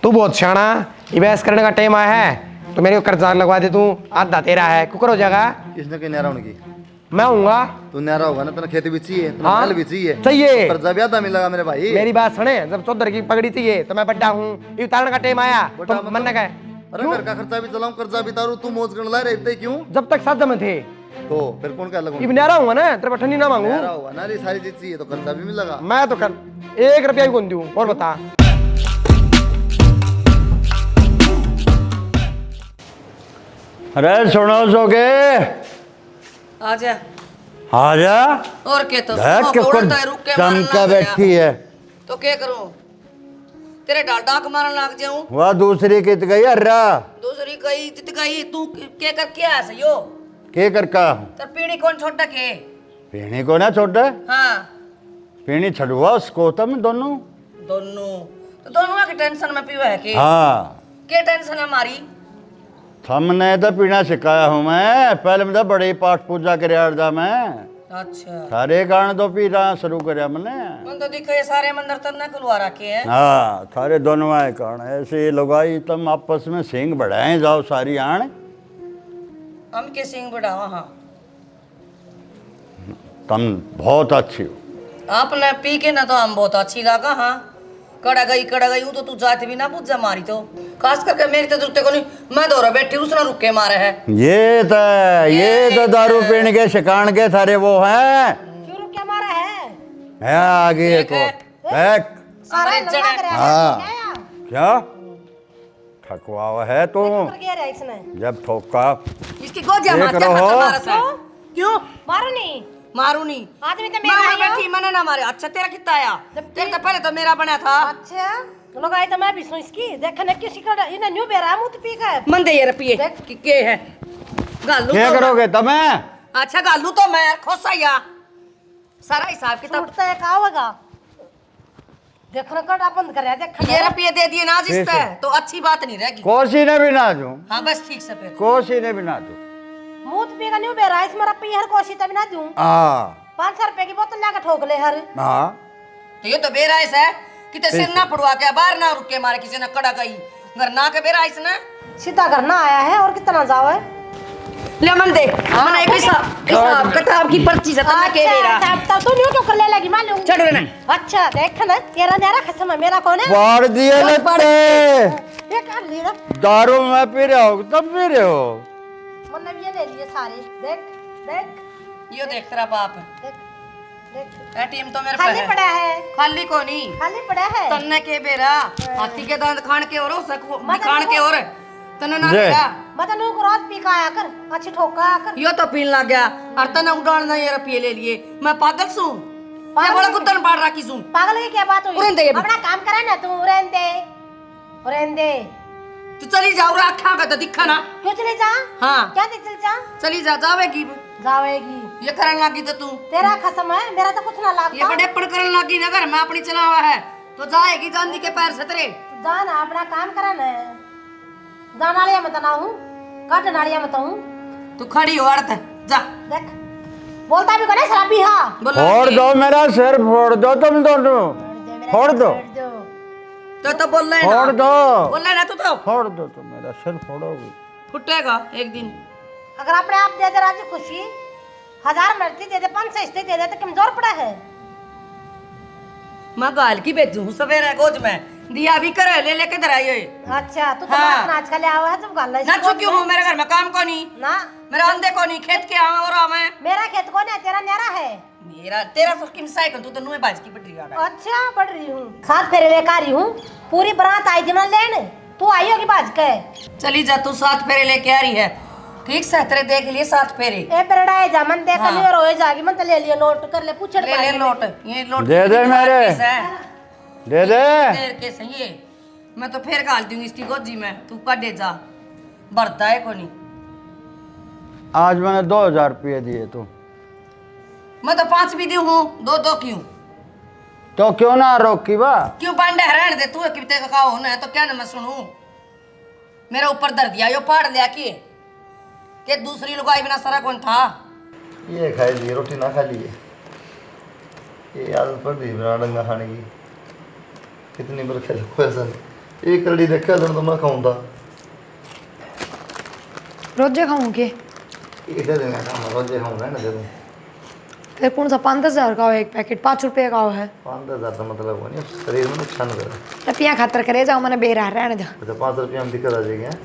तू बहुत शाना, ये बहस करने का टाइम आया है तो मेरे को कर्जा लगवा दे तू, आधा तेरा है, कुकर हो जाएगा। किसने कहीं नहरा उनकी? मैं हूँगा। तू नहरा होगा ना, तेना खेती भी चाहिए, तेना हाँ, महल भी चाहिए, चाहिए। तो कर्जा भी आधा मिलेगा मेरे भाई। मेरी बात सुने, जब चौधर की पगड़ी चाहिए तो मैं बड्डा हूँ, ये उतारने का टाइम आया बटा तो मन का। अरे घर का खर्चा भी चलाऊं, कर्जा भी तारू, तू मौज करने ला रहे इतने क्यों? जब तक साथ जमे थे तो फिर कौन क्या लगूंगा? ये न्यारा हूँ ना, तेरे पर ठंडी ना मांगू। नहरा होगा ना, ये सारी चीज चाहिए तो कर्जा भी मिलेगा। मैं तो कर 1 रुपया भी कौन दूं, और बता। अरे सुनो सोगे, आजा आजा। और के तो देख सुनो, किसको दौड़ता है, रुक के चमका मारन लग बैठी गया। है। तो क्या करूं? तेरे डाल डाक मारन लग जाऊं। वह दूसरी कित गई अर्रा दूसरी गई जित गई, तू के कर क्या है सयो? के कर का तर पीणी कौन छोटा के? पीणी को ना छोटे, हाँ पीणी छड़ुआ उसको तम दोनों। दोनों तो दोनों की टेंशन में पीवा है के? हाँ, के टेंशन है हमारी? हमने तो पीना सिखाया हूँ मैं, पहले मैं तो बड़ी पाठ पूजा करे आड़दा मैं, अच्छा सारे कारण तो पी रहा शुरू करे मैंने। मन तो दिखे सारे मंदिर तन्ने खुलवा रखे हैं। हाँ, थारे दोनों आए कारण ऐसे लगाई तुम आपस में सिंग बढ़ाए जाओ सारी आण। हम के सिंह बढ़ावा। हाँ तुम बहुत अच्छी हो। आपने पी के ना तो हम बहुत अच्छी लगा। हाँ कड़ा गई हूँ तो तू जाते भी ना पूछ जा मारी तो, खास करके मेरी तो जरूरत को नहीं, मैं दौरा बैठी उसने रुक के मारे है। ये तो दारू पीने के शिकान के थारे वो हैं। क्यों रुक के मारा है? आगे को बैठ। सारे जने हाँ क्या ठकवा है तू? जब ठोका इसकी गोजिया मार के रहो। मारा सा। क्यों मारू नहीं? आदमी तो मैं मेरा बैठी मैंने ना मारे। अच्छा तेरा कितना आया? तेरे तो पहले तो मेरा बना था। अच्छा लोग आए तो मैं भी सुन इसकी देखने किसी का इन्हें न्यू बेरा मुंह पी का मन दे ये रुपये के है गालू क्या तो करोगे तुम्हें? अच्छा गालू तो मैं खोसाया सारा हिसाब किताब छूटता है का होगा देखना कटा बंद कर देख ये रुपये दे दिए ना जिससे तो अच्छी बात नहीं रहेगी। कोसी ने भी ना दूं, हाँ बस ठीक से फिर कोसी ने भी ना दूं। मुंह पी का न्यू बेरा इस मेरा पी हर कोशी तब ना दूं। हाँ 500 रुपए की बोतल लाकर ठोक ले हर। हाँ तो ये तो बेराइस है कि ते सिर ना पड़वा के बाहर ना रुक के मारे किसी ने कड़ा गई घर ना के बेराइस ना सीधा करना आया है और कितना जाओ है ले मन दे मन एक हिसाब किताब की पर्ची से तन्ना के बेरा तब तो न्यू ठोकर ले लगी मालूम। छोड़ ना। अच्छा देख ना तेरा न्यारा खसम है मेरा कौन है? बाढ़ दिए लगते ये कर लिया दारू में पी रहे हो तब पी रहे हो। मतलब ये ले लिए सारे देख देख यो देख तेरा बाप देख देख एटीएम तो मेरे पे खाली है पड़ा है खाली को नहीं खाली पड़ा है। तन्ने के बेरा हाथी के दांत खान के और सको मतलब खान के और तन्ने ना जे। बेरा मतलब को रात पी का आया कर अच्छी ठोका कर। यो तो पीन लग गया और तन्ने उड़ाना ये रुपये ले लिए। मैं पागल सू मैं पागल बड़ा की- कुत्तन पाड़ रखी सू। पागल की क्या बात हुई? रहने दे अभी। अपना काम करा ना तू रहने दे तू चली जाओ रे अखा का तो दिखा ना। क्यों चले जा? हाँ क्या दे चल जा चली जा जावेगी जावेगी ये करन लगी तो तू तेरा खसम है मेरा तो कुछ ना ये लागता। बड़े पण करन लगी ना घर मैं अपनी चला हुआ है तो जाएगी चांदी के पैर से तेरे। जा ना अपना काम करा ना जाना लिया मत ना हूँ काट नालिया मत हूँ तू खड़ी हो अर्थ जा देख बोलता भी कौन शराबी हाँ बोला फोड़ दो मेरा सिर, फोड़ दो तुम दोनों, फोड़ दो तो बोल रहे फोड़ दो बोल रहे ना तू तो फोड़ दो तुम मेरा सिर फोड़ोगे। फुटेगा एक दिन। अगर अपने आप दे दे राजी खुशी 1000 मरती दे दे 500 दे दे तो कमजोर पड़ा है। मैं गाल की बेचू सवेरे गोज में दिया भी करे ले लेके धराई है। अच्छा तू तो हाँ। नाच खा ले आवा है तुम गल्ला ना चुकी हूँ मेरे घर में काम को नहीं ना मेरे अंधे को नहीं खेत के आवा और मैं मेरा खेत कौन है तेरा न्यारा है। मेरा तेरा तो किम साइकिल तू तो नुए बाज की पटरी आ अच्छा बढ़ रही हूँ 7 फेरे लेकर आ रही हूँ पूरी बारात आई थी मैं लेने तू आई होगी बाज के। चली जा तू 7 फेरे लेके आ रही है ठीक से तेरे देख लिए 7 फेरे ए पेरड़ा है जामन देख हाँ। लियो रोए जागी मन तो ले लियो नोट कर ले पूछड़ ले ले नोट ये नोट दे दे मेरे। दे दे देर के सही है मैं तो फिर गाल दूंगी इसकी गोजी में तू काटे जा भरता है कोनी। आज मैंने 2000 रुपये दिए तू मैं तो 5 भी दी हूँ 2 क्यों तो क्यों ना रोकी बा? क्यों बांडे हरण दे तू कितने का हो ना तो क्या ना मैं सुनूं मेरे ऊपर दर्द दिया यो पाड़ लिया कि दूसरी लुगाई बिना सारा कौन था। ये खाई लिए रोटी ना खा लिए, ये आदत पड़ गई बना डंगा खाने की। कितनी बार खेल कोई एक करड़ी देखा तो मैं खाऊंगा रोजे खाऊंगे इधर देना था रोजे खाऊंगा ना दे दूं फिर कौन सा 5-10 का हो एक पैकेट 5 रुपये का हो है 5,000 का मतलब वो नहीं शरीर में नुकसान करे टपियाँ खातर करे जाओ मैंने बेरा रहने जा अच्छा 5 रुपये में दिक्कत आ जाएगी हैं?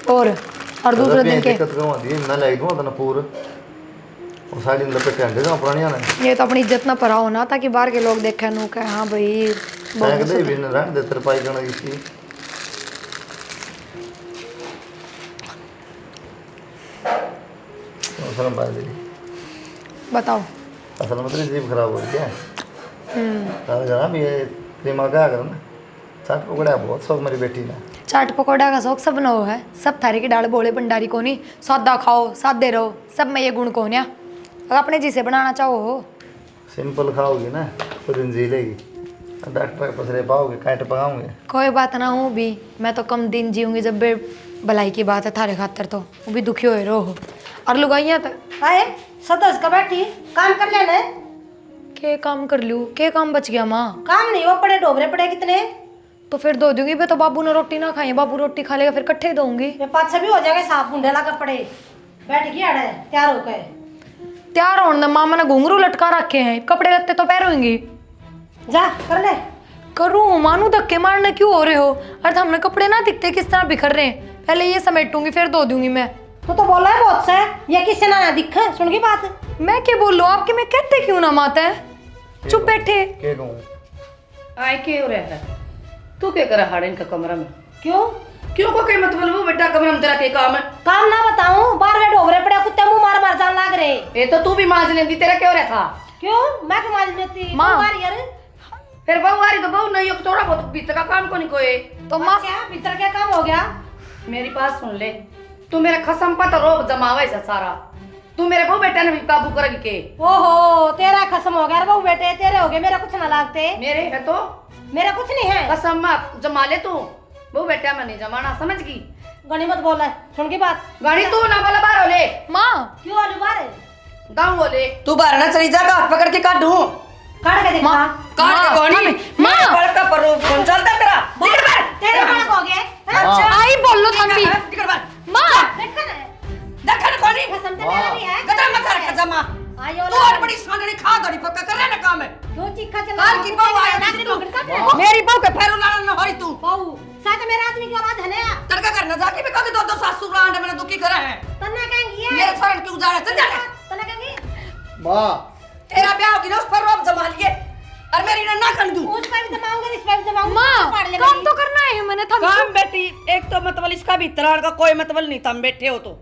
और दूसरे दिन के दिक्कत क्यों आती है मैं लाई दूंगा ना पूरा और साड़ी में लपेट के देगा पुरानिया ने ये तो अपनी इज्जत ना परा होना ताकि बाहर के लोग देखे नु कहे हाँ भाई मैं दे भी न रहने दे तरपाई करना इसकी असल में बात बताओ। असल में तेरी जीभ खराब हो गई है तारा जरा भी ये दिमाग आ कर ना चाट पकड़ा बहुत शौक मेरी बेटी ने चाट पकौड़ा का शौक सब न हो है सब थारे के डाल बोले भंडारी को नहीं सादा खाओ सादे रहो सब में ये गुण को न्या अगर अपने जी से बनाना चाहो हो सिंपल खाओगी ना तो दिन जी लेगी डॉक्टर के पास रह पाओगे कांटे पकाओगे कोई बात ना हूँ भी मैं तो कम दिन जीऊंगी जब बे भलाई की बात है थारे खातर तो वो भी दुखी होए रहो और लुगाइयाँ तो आए सदस का बैठी काम कर लेना के काम कर लूँ के काम बच गया माँ काम नहीं वो पड़े डोबरे पड़े कितने तो फिर दो दूंगी मैं तो बाबू ने रोटी ना खाई बाबू रोटी खा लेगा फिर कट्ठे ही दूंगी ये पाँच छह भी हो जाएंगे साफ गुंडे ला कपड़े बैठ गया अड़े तैयार हो गए तैयार होने माँ मैंने घुंघरू लटका रखे हैं कपड़े लगते तो पहनूंगी जा कर ले करूँ मानू धक्के मारने क्यों हो रहे हो अर्थ हमने कपड़े ना दिखते किस तरह बिखर रहे हैं पहले ये समेटूंगी फिर धो दूंगी मैं तो बोला है बहुत सा ये किससे ना दिखा सुन की बात मैं क्या बोल रहा हूँ आपके में कहते क्यों ना माता है चुप बैठे के कहूँ आए के हो रहा है तू क्या करा हाड़े इनका कमरा में क्यों क्यों को कहीं मतलब वो बेटा कमरा में तेरा के काम है काम ना बताऊं बार वे डोबरे पड़े कुत्ते मुंह मार मार जान लाग रहे ये तो तू भी मांझ लेती तेरा क्यों रहा था क्यों मैं क्यों मार लेती माँ। बार यार फिर बहू आ रही तो बहू नहीं हो थोड़ा बहुत भीतर का काम को नहीं कोई तो माँ क्या भीतर क्या काम हो गया मेरी बात सुन ले तू मेरा खसम पता रोब जमावा ऐसा सारा तू मेरे बहू बेटा ने भी काबू करेगी के ओहो तेरा खत्म हो गया बहु बेटे तेरे हो गए मेरा कुछ ना लागते मेरे है तो मेरा कुछ नहीं है कसम मत जमा ले तू बहू बेटा में नहीं जमाना समझ गई गणी मत बोल है सुन की बात गाड़ी तू ना बोला बाहर हो ले माँ क्यों आलू बार गाँव बोले तू बाहर ना चली जा हाथ पकड़ के काट दूं काट के दिखा काट के गोनी माँ। बड़का पर कौन चलता तेरा बोल तेरे बड़ा हो गए अच्छा आई बोल लो थम भी टिकट बार माँ देखा ना देखा कोनी कसम तो मेरा भी है गदर मत कर जमा आयो तू और बड़ी सांगड़ी खा गड़ी पक्का कर रहा ना काम है क्यों चिक्का चला काल की बहू आई नाक तू तू मेरी बहू के पैरों लाना न होई तू बहू साथ मेरा आदमी की औलाद है ना तड़का करना जाके भी कभी दो सासू रांड मैंने दुखी करा है तन्ना कहेंगी ये मेरे शरण की उजाड़ा चल जा तन्ना कहेंगी माँ तेरा ब्याह होगी ना उस पर रोब जमा लिए और मेरी ना कर दूं उस पे भी जमाऊंगी इस पे भी जमाऊंगी माँ काम तो करना है मैंने थम काम बेटी एक तो मतलब इसका भी त्राण का कोई मतलब नहीं तुम बैठे हो तो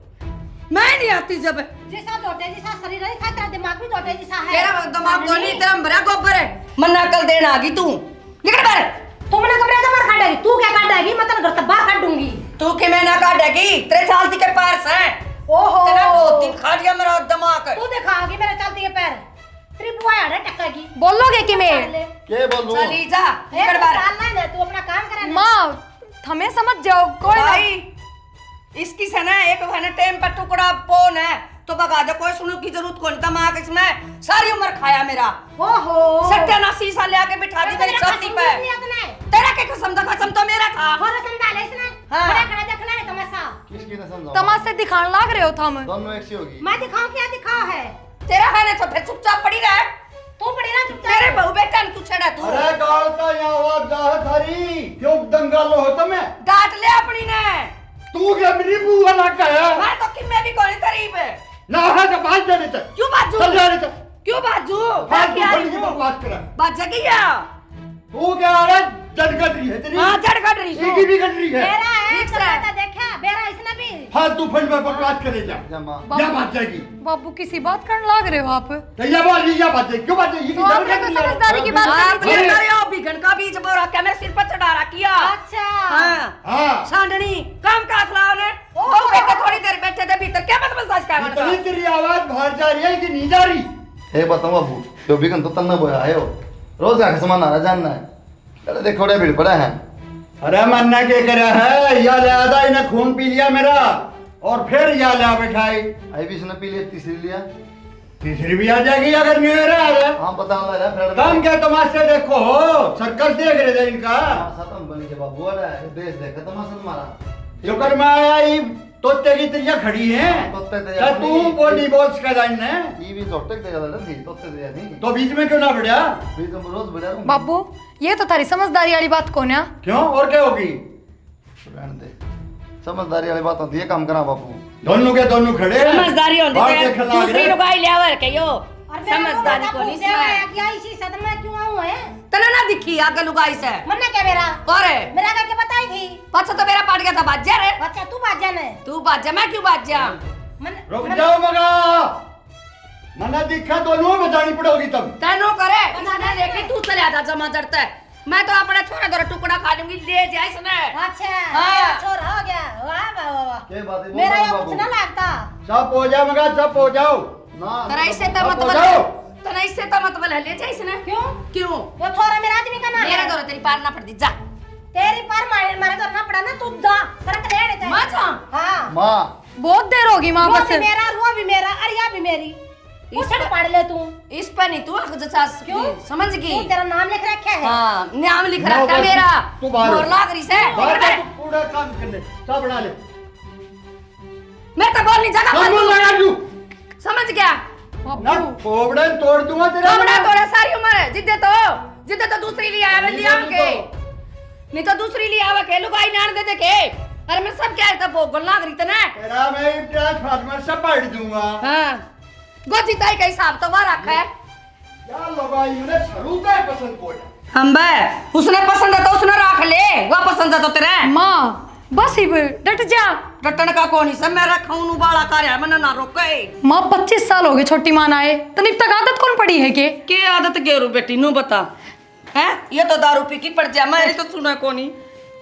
मैं नहीं आती जब जैसा छोटे जैसा शरीर है ऐसा तेरा दिमाग भी छोटे जैसा है तेरा दिमाग तो नहीं तेरा भरा गोबर है मन्ना कल देना आ गई तू निकल बाहर तू मैंने कपड़े तो मार काटेगी तू क्या काटेगी मैं तेरे घर तक बाहर काट दूंगी तू के मैं ना काटेगी तेरे चालती के पैर से ओहो तेरा बहुत दिन खा लिया मेरा दिमाग तू दिखाओगी मेरे चलती के पैर तेरी बुआ है टक्का की बोलोगे कि मैं के बोलूं चली जा एक निकल बाहर डालना है तू अपना काम करा माँ हमें समझ जाओ कोई ना भाई इसकी से ना एक है टेम का टुकड़ा पोन है तो बगा दे कोई सुनने की जरूरत कौन दिमाग इसमें सारी उम्र खाया मेरा ओहो सत्यानाशी सा ले आके बिठा दी मेरी छाती पे तेरा के कसम तो मेरा था और समझा ले इसने हाँ। खड़ा खड़ा देखना है तमाशा किसकी ने समझाऊं तमाशे दिखाने लाग रहे हो थम दोनों एक सी होगी मैं दिखाऊं क्या दिखाओ है तेरा है ना तो फिर चुपचाप पड़ी रह तू पड़ी ना चुपचाप तेरे बहू बेटा ने तू छड़ा तू अरे गालता यहाँ आवाज जा है थारी क्यों दंगल हो तुम्हें डांट ले अपनी ने तू क्या मेरी बुआ ना कहे मैं तो कि मैं भी कोई करीब है ना है तो बात जाने तक क्यों बाजू चल जाने तक क्यों बाजू बात की बड़ी की बात कर बाज गया तू क्या अरे जड़गड़ रही है तेरी हां जड़ कट रही सीधी भी कट रही है बेरा है ठीक तो है। बेटा देखा बेरा इसने भी हाँ तू फंड में बकवास करे जा जमा क्या बात जाएगी बाबू किसी बात करने लाग रहे हो आप तो ये बात ये बात है क्यों बात है ये तो आपने तो समझदारी की बात आप करी थी। ये बिगन का बीज बोरा क्या मेरे सिर पर चढ़ा रहा किया अच्छा हां हाँ सांडनी काम का खिलाओ ने ओ बेटे थोड़ी देर बैठे थे भीतर क्या मतलब साज का इतनी तेरी आवाज बाहर जा रही है कि नहीं जा रही हे बताऊं बाबू जो भी तो तन्ना बोया है वो रोज का सामान आ रहा जानना है चलो देखो रे भीड़ पड़ा है अरे मन्ना के करे है या ले आधा इन्हें खून पी लिया मेरा और फिर या ले बैठाई आई भी इसने पी लिया तीसरी लिया तीसरी भी आ जाएगी अगर न्यू ईयर आ रहा है। हाँ बता रहा है काम क्या तमाशे देखो, सर्कस देख रहे थे इनका। खत्म बनी के बाबू आ रहा है देश देखा तमाशा तुम्हारा। जो कर में आया ये तोते की तिरिया खड़ी है, तोते ते क्या तू बोली बोल सका जाइन ने? ये भी तोते ते ज्यादा नहीं तोते ते नहीं तो बीच में क्यों ना बढ़िया? भी तुम रोज बढ़िया बाबू ये तो थारी समझदारी वाली बात कौन है? क्यों और क्या होगी? रहने दे समझदारी वाली बात होती है काम करा बापू। दोनों के दोनों खड़े हैं। समझदारी होती बाहर है देखने लग दूसरी रहे। लुगाई ले आवर के यो और मैं समझदारी को नहीं इसमें क्या इसी सदन में क्यों आऊं है? तना ना दिखी आगे लुगाई से मन्ना क्या मेरा? अरे मेरा का क्या बताई थी? पाछा तो मेरा पाट गया था बाजा रे। अच्छा तू बाजा ने तू बाजा मैं क्यों बाजा? रुक जाओ मगा, मना दिखा दोनों में जानी पड़ोगी तब। तेनो करे इसने देखी तू चले आजा जमा जड़ता है। मैं तो अपने छोरा दो टुकड़ा खा लूंगी ले जाए इसने। अच्छा हाँ। छोरा हो गया वाह वाह वाह वाह। क्या बात है मेरा ये कुछ ना लगता। सब हो जाओ मगा, सब हो जाओ। ना तेरा इससे तो अब मतलब हो जाओ। तेरा इससे तो मतलब है ले जाए इसने। क्यों? क्यों? वो छोरा मेरा आदमी का ना मेरा है। दो तेरी पार ना पड़ती जा। तेरी पर मारे तो ना पड़ा ना तू जा सरक ले रे मैं जा? हां माँ बहुत देर होगी माँ वो बस। भी मेरा रुआ भी मेरा अरिया भी मेरी उछड़ पड़ ले तू। इस पर नहीं तू आंख जचा क्यों? समझ गई? तू तेरा नाम लिख रखा है। हाँ नाम लिख ना रखा बस मेरा। तू बाहर हो। मोर लाग रही से बाहर जा, तू पूरा काम कर ले, सब बना ले। मैं तो बोल नहीं सब जगह बोल लगा तू। समझ गया? ना पोपड़े तोड़ दूंगा तेरा। कमरा तोड़ा सारी उम्र है जिद्दे तो दूसरी लिए आया लिया के नहीं तो दूसरी लिए आवा के लुगाई नान दे दे के। अरे मैं सब क्या है भोगन लाग रही थे ना। तेरा मैं ट्रांसफार्मर सब पाड़ दूंगा। हाँ गोजीताई का हिसाब तो वह रखा है। क्या लगाई मैंने सरू का पसंद को है। हम बे उसने पसंद है तो उसने रख ले, वह पसंद है तो तेरे माँ बस ही डट जा। रटन का कौन ही सब मैं रखा हूं बाला कार्य मैंने ना रोके। माँ 25 साल हो गए छोटी मान आए तो तक आदत कौन पड़ी है के आदत गेरू बेटी नु बता है ये तो दारू पी की पड़ जा मैंने तो सुना कोनी।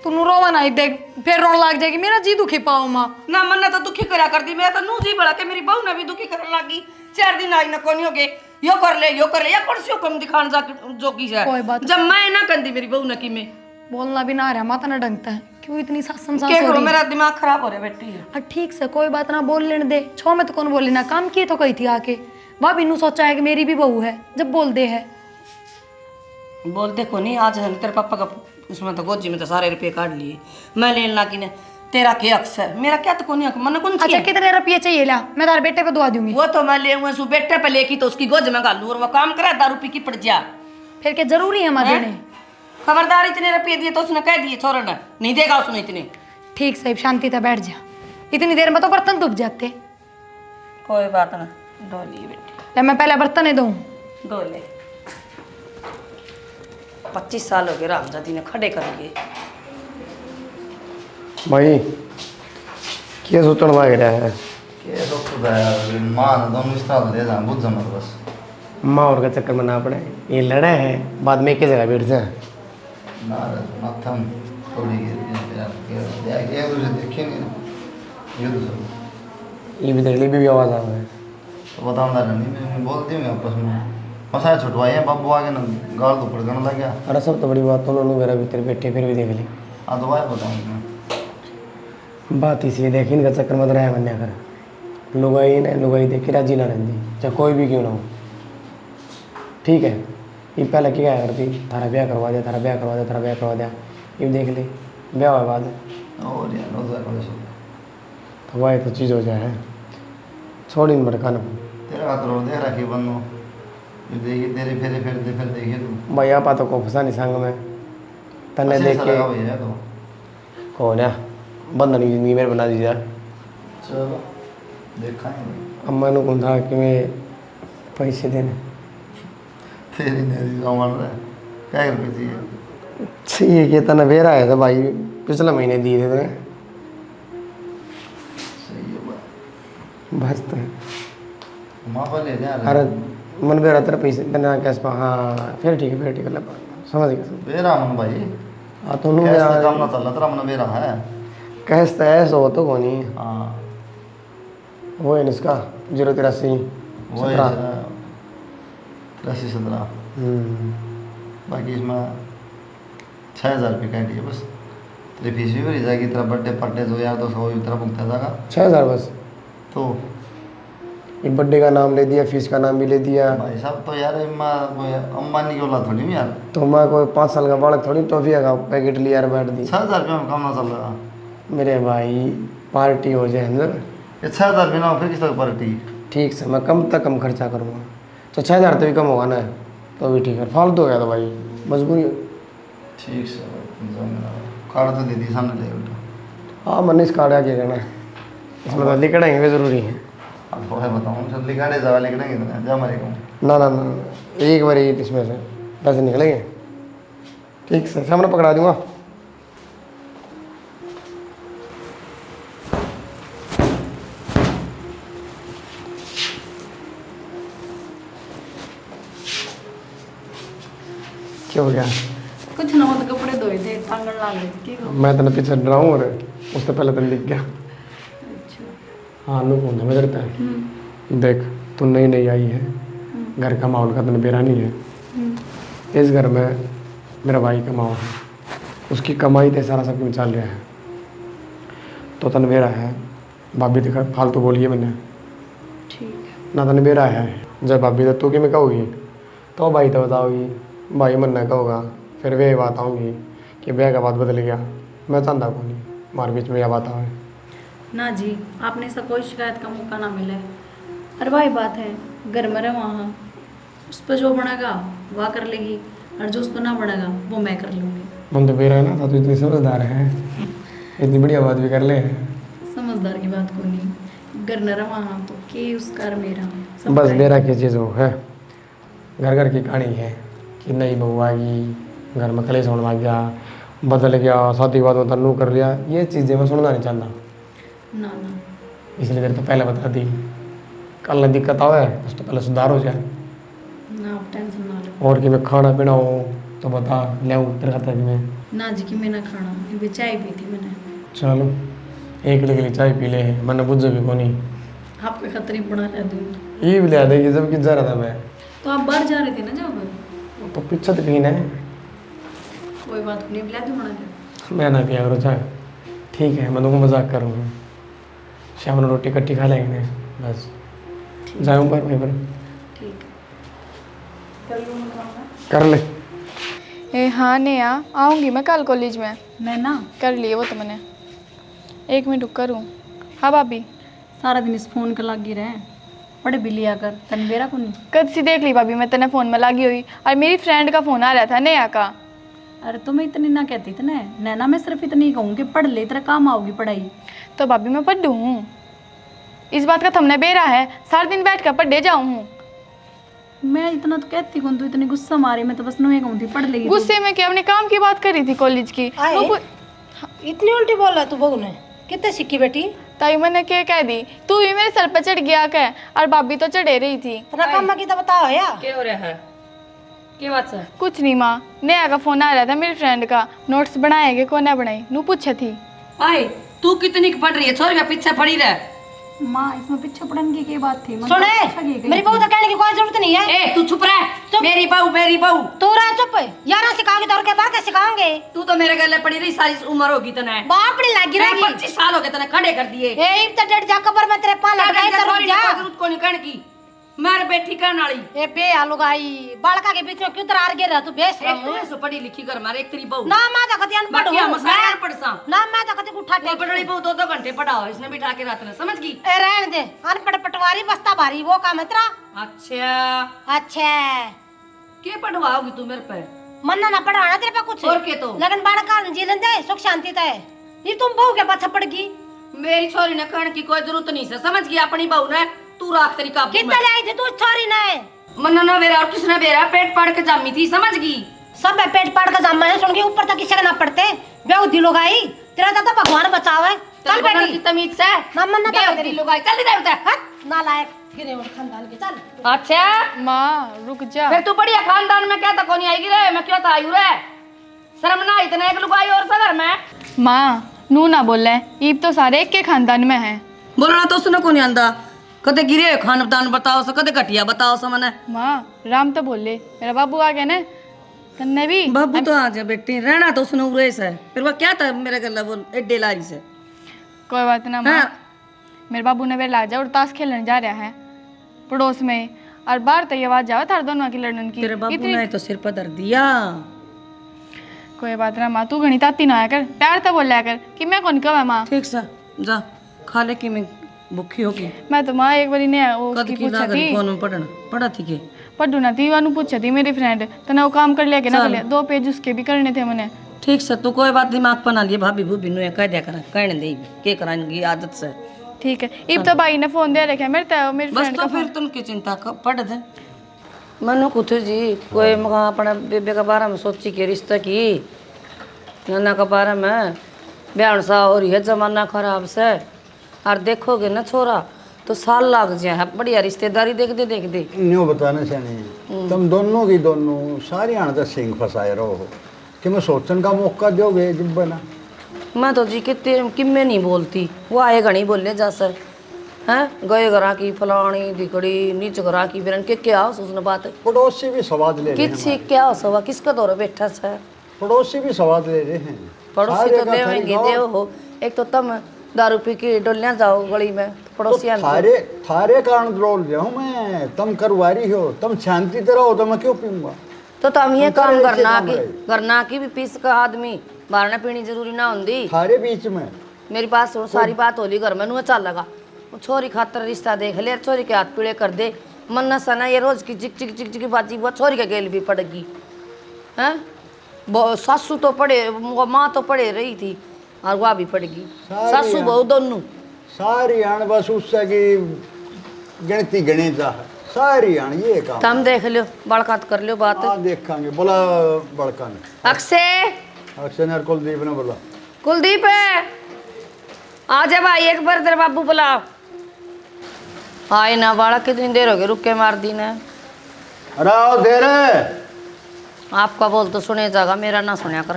तू रोवा ना देख फिर रोन लग जाएगी मेरा जी दुखी पाओ माँ। ना मन तो दुखी करा कर दी मैं तो नू जी बड़ा के मेरी बहू ने भी दुखी करने लगी। 4 दिन आई ना कोनी हो गए यो कर ले या कौन सी हुक्म दिखान जा जोगी से कोई बात जब मैं ना कंदी मेरी बहू ने की में बोलना भी ना रहा माता ना डंगता है क्यों इतनी सासन सास क्या हो करो रही है? मेरा दिमाग खराब हो रहा है बेटी। ठीक से कोई बात ना बोल लेने दे छो में तो कौन बोले ना काम किए तो कही थी आके वह बिन्नू सोचा है कि मेरी भी बहू है जब बोल दे है। बोल देखो नहीं आज है तेरे पापा का उसमें तो गोजी में तो सारे रुपये काट लिए मैं लेने लगी ने तेरा क्या हक है मेरा क्या तो कोनी हक मन कौन अच्छा कितने रुपये चाहिए ला मैं तारे बेटे पे दुआ दूंगी। वो तो मैं ले सु बेटे पे लेकी तो उसकी गोज में गालू और वो काम करा दारू पी की पड़ जा। फिर क्या जरूरी है हमारे देने? खबरदार इतने रुपये दिए तो उसने कह दिए छोरा ने नहीं देगा उसने इतने। ठीक से शांति से बैठ जा इतनी देर में तो बर्तन दुब जाते। कोई बात ना डोली बेटी ले मैं पहले बर्तन ही दूं। डोले 25 साल हो गए रामजादी ने खड़े कर लिए। भाई क्या सोचने लग रहा है? के तो खुदा यार माँ ने दोनों इस तरह ले जा बुझ जमर बस। माँ और का चक्कर में ना पड़े ये लड़े हैं बाद में एक ही जगह बैठ जाए। ना रे माथम थोड़ी यार एक दूसरे देखेंगे ये दूसरे ये भी तेरे लिए भी आवाज़ आ रहा है। तो बताऊंगा नहीं मैं बोलती हूँ आपस में मसाला छुटवाई है बाबू आगे ना गाल तो पड़गने लग गया। अरे सब तो बड़ी बात तो उन्होंने मेरा भीतर बैठे फिर भी देख ली हाँ तो भाई बताऊँगा बात इसलिए देखी इनका चक्कर मत रहा है मन कर लुगाई ना लुगाई देख के राजी ना रहती चाहे कोई भी क्यों ना हो। ठीक है ये पहले क्या करती थारा ब्याह करवा दिया थारा ब्याह करवा दिया थारा ब्याह करवा दिया ये देख ली ब्याह हुआ बाद और यार रोज़ कर सो तो वही तो चीज़ हो जाए छोड़ी नहीं भटकाना। तेरा हाथ रोड देख रखी बनो देखी तेरे फेरे फिर देखिए तू भाई आप तो को फंसा नहीं संग में तने अच्छे देख से के लगा भैया तो कौन है बंधन की जिंदगी मेरे बना दीजिए। चलो देखा है अम्मा ने कहा था कि मैं पैसे देने तेरी नहीं सामान रहा है क्या कर चाहिए चाहिए कि तने बेरा है तो भाई पिछले महीने दिए थे तुम्हें सही है बात बस तो माँ पर ले जा अरे मन बेरा तेरा पैसे तने कैश पा हाँ फिर ठीक है समझ गया बेरा मन भाई हाँ तो कैसे काम ना चल तेरा मन बेरा है कैश तो ऐसा हो तो कौन ही हाँ वो है इसका 083 वो है 8317 बाकी इसमें 6000 रुपये काट दिए बस तेरी फीस भी भरी जाएगी तेरा बर्थडे पर्थडे जो यार 200 भी तेरा भुगता जाएगा 6000 बस तो ये बर्थडे का नाम ले दिया, फीस का नाम भी ले दिया। भाई साहब तो यार अंबानी की औलाद थोड़ी नहीं यार। तो मैं कोई 5 साल का बालक थोड़ी टॉफिया का पैकेट लिया और बैठ दी। 6,000 रुपये में काम ना चल रहा। मेरे भाई पार्टी हो जाए अंदर। ये 6,000 रुपये ना फिर किस तरह पार्टी। ठीक से मैं कम तक कम खर्चा करूँगा, तो 6,000 तो भी कम होगा ना, तो भी ठीक है। फालतू हो गया तो भाई मजबूरी। ठीक से कार्ड तो दे दी सामने ले उल्टा। हाँ मैंने इस कार्ड क्या करना है, इसमें तो लिखड़ेंगे भी ज़रूरी है। अब तो है बताऊँ सर लिखाड़े जावा लिखड़ेंगे इतना जा हमारे को। ना ना ना, एक बार ही इसमें से पैसे निकलेंगे। ठीक से सामने पकड़ा दूंगा। क्या हो गया? कुछ ना हो तो कपड़े धोए थे टांगन ला ले की करो। मैं तेने पीछे डराऊँ और उससे पहले तेने दिख गया। अच्छा हाँ नु कौन समझ रहा है। देख तू नई नई आई है, घर का माहौल का तने बेरा नहीं है। इस घर में मेरा भाई का माहौल है, उसकी कमाई से सारा सब कुछ चल रहा है, तो तन बेरा है। भाभी देखा फालतू बोलिए मैंने ठीक है। ना, तन बेरा है। जब भाभी तो तू कि मैं कहूँगी तो भाई तो बताओगी, भाई मन ना कहोगा, फिर वे बात आऊँगी कि ब्याह का बात बदल गया। मैं चाहता कौन नहीं हमारे बीच में यह बात आए। ना जी आपने ऐसा कोई शिकायत का मौका ना मिले। अरे भाई बात है घर में रहे वहाँ, उस पर जो बनेगा वह कर लेगी और जो उस पर ना बनेगा वो मैं कर लूँगी। मन तो बेरा है ना, था तो इतनी समझदार है, इतनी बढ़िया बात भी कर ले। समझदार की बात को नहीं, घर न रहे वहाँ तो के उसका और मेरा सब बस का मेरा की चीज़ वो है, घर घर की कहानी है कि नई बहू आ गई, घर में कलेश होने लग गया, बदल गया, शादी के बाद में तन्नू कर लिया, ये चीज़ें मैं सुनना नहीं चाहता। ना ना इसलिए तेरे तो पहले बता दी, कल ना दिक्कत आवे उस तो पहले सुधार हो जाए। ना आप टेंशन ना लो। और कि मैं खाना पीना हो तो बता ले तेरे खाते में। ना जी कि मैं ना खाना अभी चाय पी थी मैंने। चलो एक के लिए चाय पी ले, मैंने बुझ भी को नहीं आपके खतरे बना रह दूँ। ये भी ले देगी जब कि जा रहा था मैं तो आप बाहर जा रहे थे ना जब, तो पीछे तो पीना है। कोई बात नहीं बिला दूँ बना के। मैं ना पिया करो चाय, ठीक है मैं तुमको मजाक करूँगा। शाम में रोटी कट्टी खा लेंगे बस, जाऊँ पर वहीं पर ठीक कर लूँ मैं खाना? कर ले। हाँ नेहा आऊँगी मैं कल कॉलेज में। मैं ना कर लिए वो तो मैंने, 1 मिनट रुक करूँ। हाँ भाभी सारा दिन इस फोन का लगी रहे, बड़े बिल्ली आकर तन बेरा को नहीं। कद सी देख ली भाभी मैं तेने फ़ोन में लगी हुई, और मेरी फ्रेंड का फ़ोन आ रहा था नेहा का। अरे तो मैं इतनी ना कहती थी ना नैना, मैं सिर्फ इतनी कहूँ कि पढ़ ले तेरा काम आओगी पढ़ाई। तो भाभी मैं पढ़ हूँ, इस बात का थमने बेरा है, सारा दिन बैठ कर पढ़े जाऊँ हूँ। मैं इतना तो कहती कौन, तू इतनी गुस्सा मारी, मैं तो बस नुए कहूँ थी पढ़ लेगी। गुस्से में क्या, अपने काम की बात कर रही थी कॉलेज की। आए? वो इतनी उल्टी बोल रहा तू बहू ने, कितने सीखी बेटी? ताई मैंने क्या कह दी, तू ही मेरे सर पर चढ़ गया क्या, और भाभी तो चढ़े रही थी। तेरा काम की तो बताओ या क्या हो रहा है, क्या बात है? कुछ नहीं माँ, नेहा का फ़ोन आ रहा था मेरी फ्रेंड का, नोट्स बनाएंगे कौन ना बनाई, नू पूछे थी। आए तू कितनी की पढ़ रही है, छोरी का पीछे पड़ी रह। माँ इसमें पीछे पड़ने की क्या बात थी? मैं सुने, तो अच्छा की गई। मेरी बहू तो कहने की कोई जरूरत नहीं है। ए तू चुप रह, मेरी बहू मेरी बहू। तू रह चुप, यारा सिखाओगे तो और के बाहर के सिखाओगे? तू तो मेरे गले पड़ी रही सारी उम्र होगी तने। बापड़ी लगी रहेगी। 25 साल हो गए तने खड़े कर दिए। ए इब तो डेढ़ जा कबर में तेरे पान लग गए तो रुक जा। जरूरत को नहीं कहने की, मार बेटी कहने वाली। ए बे आलू गाई, बालका के बीच में क्यों तरार गिर रहा तू बेस एक तो ऐसे पढ़ी लिखी कर मारे, एक तेरी बहू। ना मैं तो कति अनपढ़ बाकी हम हूं सारे पढ़ सा। ना मैं तो कति उठा वो बड़ी बहू 2-2 घंटे पढ़ाओ, इसने बिठा के रात में, समझ गई? ए रहने दे, अनपढ़ पटवारी बस्ता भारी वो काम है तेरा। अच्छा अच्छा के पढ़वाओगी तू मेरे पे? मन्ना ना पढ़ाना तेरे पे कुछ और के तो? लगन बाड़ा का जीलन दे सुख शांति ते। ये तुम बहू के पाछे पड़ गई। मेरी छोरी ने कहने की कोई जरूरत नहीं है, समझ गई? अपनी बहू ने तू राख तेरी काबू में। कितना ले आई थी तू छोरी ने? मन्ना ना मेरा और किसने बेरा पेट पाड़ के जामी थी, समझ गई? सब है पेट पाड़ का जामा है, सुन के ऊपर तक किसी का ना पड़ते बेहूदी लोग आई। तेरा दादा भगवान बचावे। चल बेटी की तमीज से ना मन्ना तो तेरी लोग आई, चल इधर उधर। हट नालायक गिरे उठ खानदान के चल। अच्छा माँ रुक जा। फिर तू बढ़िया खानदान में क्या तो कौन आएगी रे? मैं क्यों तो आई हूँ रे? शर्म ना इतना एक लुगाई और सगर में। माँ नू ना बोल रहे, ईब तो सारे एक के खानदान में है। बोलना तो उसने कौन आंदा, कदे गिरे खानदान बताओ सो, कदे घटिया बताओ सो मने। माँ राम तो बोल ले, मेरा बाबू आ गया ना तन्ने भी। बाबू तो आ जा बेटी, रहना तो उसने उरे से, फिर वो क्या था मेरे गला बोल एड्डे लारी से। कोई बात ना माँ, हाँ। मेरे बाबू ने वे ला जा और ताश खेलने जा रहा है, पड़ोस में, और बाहर तो ये आवाज जावे थार दोनों की लड़न की। तेरे बाबू ने तो सिर पर धर दिया। कोई बात ना माँ, तू घनी ताती ना आया कर, प्यार तो बोल कर कि मैं कौन कब है माँ। ठीक सा जा खा ले कि मैं भूखी होगी। मैं तो माँ एक बारी ने वो कद उसकी की पूछा लागत थी, फोन में पढ़ा थी के पढ़ू ना थी, वानू पूछा थी मेरी फ्रेंड, तो ना वो काम कर लिया कि ना कर लिया, 2 पेज उसके भी करने थे मैंने। ठीक से तू कोई बात दिमाग बना लिए भाभी भूभी नु कह दिया करा कहने दे के कराएंगी आदत से। ठीक है, इब तो भाई ने फोन दे रखा है मेरे तो, मेरी बस फ्रेंड तो का फिर तुम की चिंता पढ़ दे। मनु कुछ जी कोई मगा अपना बेबे के बारे में सोची के रिश्ता की नाना के बारे में ब्याह सा हो रही है, जमाना खराब से। और देखोगे ना छोरा तो साल लग जाए है बढ़िया रिश्तेदारी देख दे। न्यू बताने से नहीं, तुम दोनों की दोनों सारी आने तक सिंह फंसाए रहो हो कि मैं सोचने का मौका दोगे जब बना। मैं तो जी कितने किम्मे नहीं बोलती, वो आएगा नहीं बोलने जा सर हैं गए घरा की फलानी दिखड़ी नीच घरा की बिरन के क्या हो उसने बात पड़ोसी भी स्वाद ले रहे किसी हैं, क्या हो सवा किसका दौरा बैठा सर पड़ोसी भी स्वाद ले रहे हैं। पड़ोसी सारे तो का देवेंगे खरीदार। देव हो। एक तो तुम दारू पी के डोलियां जाओ गली में तो पड़ोसी तो थारे कारण रोल जाऊं मैं, तुम करवारी हो, तुम शांति तरह हो तो मैं क्यों पीऊंगा। तो तुम ये तुम काम करे ऐसे करना काम की रहे। करना की भी पीस का आदमी बारना पीनी जरूरी ना होंगी। थारे बीच में मेरी पास सारी बात होली घर में नु चल लगा छोरी खातर रिश्ता देख ले, छोरी के हाथ पीड़े कर दे मन्ना सना ये रोज की चिक चिक चिक चिक बाजी वो छोरी के गेल भी पड़ेगी हैं। सासू तो पढ़े माँ तो पढ़े रही थी और वह भी पड़ेगी सासू बहू दोनों सारी आन बस उससे की गिनती गणित है सारी आन ये काम। तुम देख लो बड़कात कर लो बात। हाँ देखांगे बोला बड़का ने अक्षय अक्षय ने और कुलदीप ने बोला कुलदीप आ जा भाई एक बार तेरे बाबू बुलाओ। आए ना बाड़ा कितनी देर हो गई रुक के मार दी ने। अरे आओ दे रहे आपका बोल तो सुने जागा मेरा ना सुनया कर।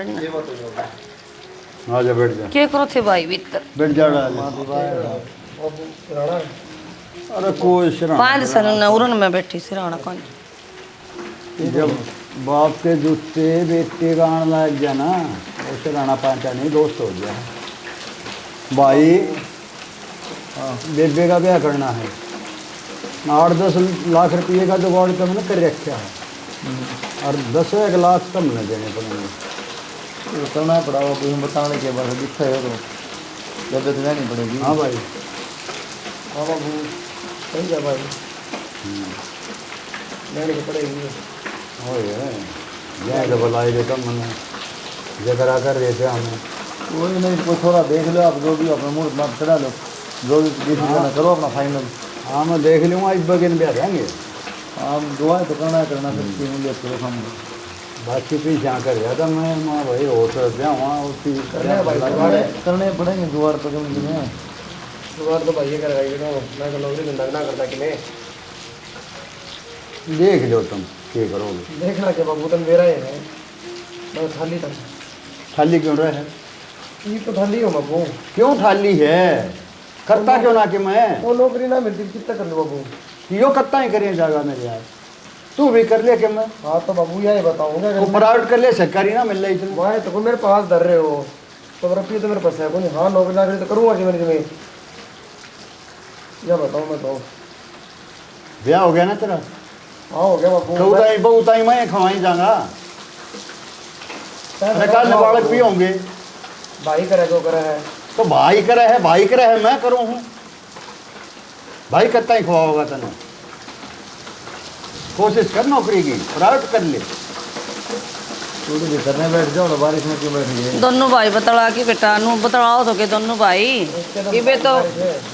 आ जा बैठ जा क्या करो थे भाई भीतर बैठ जा अरे कोई शराब 5 साल न उरन में बैठी सिराना कौन जब बाप के जूते बेटे का आने लग गया ना उसे राणा पांचा नहीं दोस्त हो गया भाई। बेबे का ब्याह करना है 8-10 लाख रुपये का जुगाड़ तो मैंने कर रखा है और 10 लाख तो मैंने देने पड़ेंगे। करना पड़ा कोई बताने के बाद दिखा है तो जब तो नहीं पड़ेगी। हाँ भाई हाँ बाबू सही है भाई लेने की पड़ेगी। हो ये तो बुलाई देता मैंने जगरा कर देते हमें कोई नहीं कोई थोड़ा देख लो आप जो भी अपना मूड मत चढ़ा लो जो भी डिसीजन करो अपना फाइनल। हाँ मैं देख लूँगा इस बगैन ब्याह देंगे हम दुआ तो करना सकती हूँ करो हम बाकी पीछे कर गया था मैं माँ भाई हो तो ब्याह वहाँ उसी करने पड़ेंगे जुगाड़ तो कम में जुगाड़ तो भाई ये करेगा मैं तो नौकरी धंधा ना करता कि मैं देख लो तुम क्या करोगे। देखना के बाबू तुम मेरा है मैं खाली था खाली क्यों रहे है ये तो खाली हो बाबू क्यों खाली है करता क्यों ना कि मैं वो नौकरी ना मिलती कितना कर लो बाबू यो कत्ता ही करिए जागा मेरे यार तू भी कर ले कि मैं हाँ तो बाबू यही बताऊंगा वो प्राइवेट कर ले सरकारी ना मिल रही इतनी वहाँ तो मेरे पास धर रहे हो तो रुपये तो मेरे पास है कोई हाँ नौकरी ना करी तो करूँगा कि मेरी जमीन या बताऊँ मैं तो ब्याह हो गया ना तेरा हाँ हो गया बाबू तो उताई बहुताई मैं खवाई जाऊंगा अरे कल बालक भी होंगे भाई करे तो करे है तो भाई करे है मैं करूँ हूँ भाई कत्ता ही खवाओगा तेने कोशिश कर नौकरी की प्राइवेट कर ले थोड़ी देर करने बैठ जाओ ना बारिश में क्यों बैठ गए। दोनों भाई बतला के बेटा नु बतलाओ तो के दोनों भाई इबे तो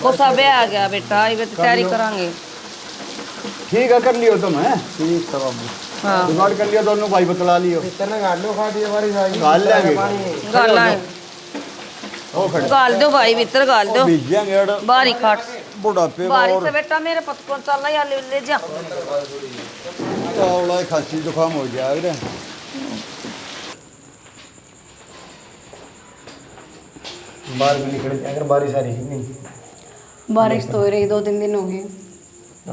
कोसा बे आ गया बेटा इबे तो तैयारी करांगे। ठीक है कर लियो तुम है ठीक है बाबू हाँ जुगाड़ कर लियो दोनों भाई बतला लियो इतना गाड़ लो खा दिए बारिश आई गाल लेंगे गाला ओ खड़े गाल दो भाई भीतर गाल दो बीज जाएंगे बारी खाट बुढ़ापे बारी और से बेटा मेरे पत को चलना या ले जा चावला खांसी जुकाम हो गया अरे बाहर भी निकल जाए अगर बारिश आ रही है नहीं बारिश तो हो रही 2-3 दिन हो गए।